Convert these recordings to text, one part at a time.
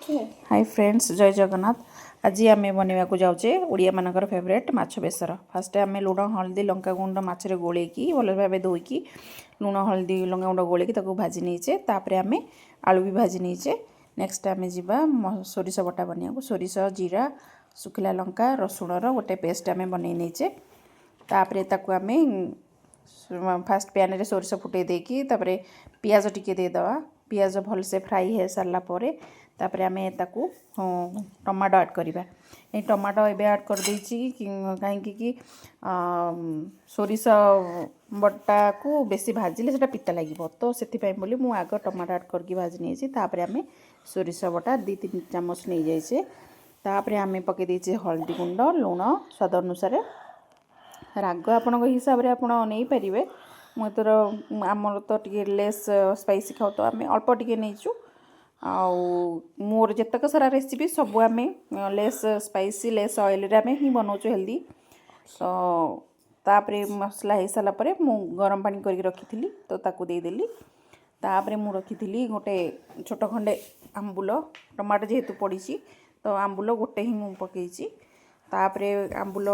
Hi friends जय जगन्नाथ। आज आम बनवाक जाऊे ओडिया मानकर फेवरेट माछ बेसर। फास्ट आम लुण हल्दी लंका गुंड मछरे गोलेकी भल भाव धोईकी लुण हल्दी लंका गुंड गोलेकी भाजी नहींचे। तापर आम आलू भी भाजी नहींचे। नेक्स्ट आम जा सोरिष बटा बनिया सोरिष जीरा सुखिला लंका रसुण गोटे पेस्ट आम बन नहींचे। तापर ताकू आम फास्ट पैन रे सोरिष फुटे देकी तापर पियाज टिके देदवा। पियाज भलसे फ्राई हो सारापर तापर आम ताकू टमाटो ऐड करवा। ये टमाटो एबे ऐड कर देछि कहीं सोरिष बटा को बेसी भाजिले सेटा पिता लगे तो से बोली मु आग टमाटो ऐड करके भाजी नहीं। तापर आम सोरिष बटा 2-3 चामच नहीं जाइए। तापर आम पकई देछि हल्दी गुंड लुण स्वाद अनुसार राग आपण हिसाब से आपड़ नहीं पारे। मुझर आमर तो टे लेस स्पाइसी खाऊ तो आम अल्प टे नहींचु। मोर जितक सारा रेसिपी सब आम लेस स्पाइसी लेस ऑयल आम ही बनाऊँ हेल्दी। तो तापर मसला हो सारापर मु गरम पानी करके रखी तो ताकू देदेली। तापर मु रखी गोटे छोट खंडे आंबुल टमाटो जेहेतु पड़ी तो आंबुल गोटे ही मु पकईची। तापर आंबुल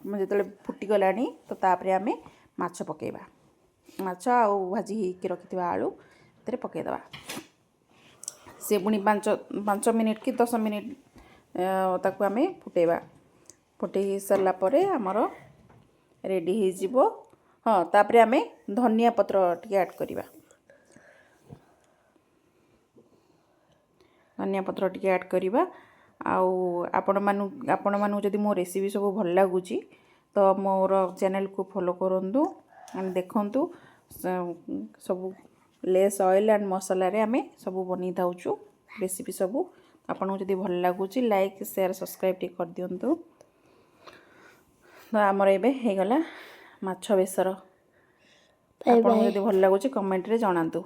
जो फुटीगला तो तापर आम माछ पकेबा। माछ आउ भाजी होकर रखि आलू तेरे पकईदवा। से पुणी 5 मिनिट कि 10 मिनिट ताकू आम फुटेबा। फुटे सारापर आमर रेडी हो। हाँ तापर आम धनिया पत्र टी ऐड करवा। धनिया पत्र टी ऐड करवा। आपण मानू जदि मो रेसिपी सब भल लगुच तो मोर चैनल को फॉलो करंतु एंड देखंतु। सब लेस ऑयल एंड मसाला रे आमे सब बनी थाउछु रेसिपी सब। आपन जदि भल लगुच लाइक शेयर सब्सक्राइब टी कर दियंतु। तो आमर एबे हे गला माछ बेसर। आपन जदि भल लगुच कमेंट रे जणांतु।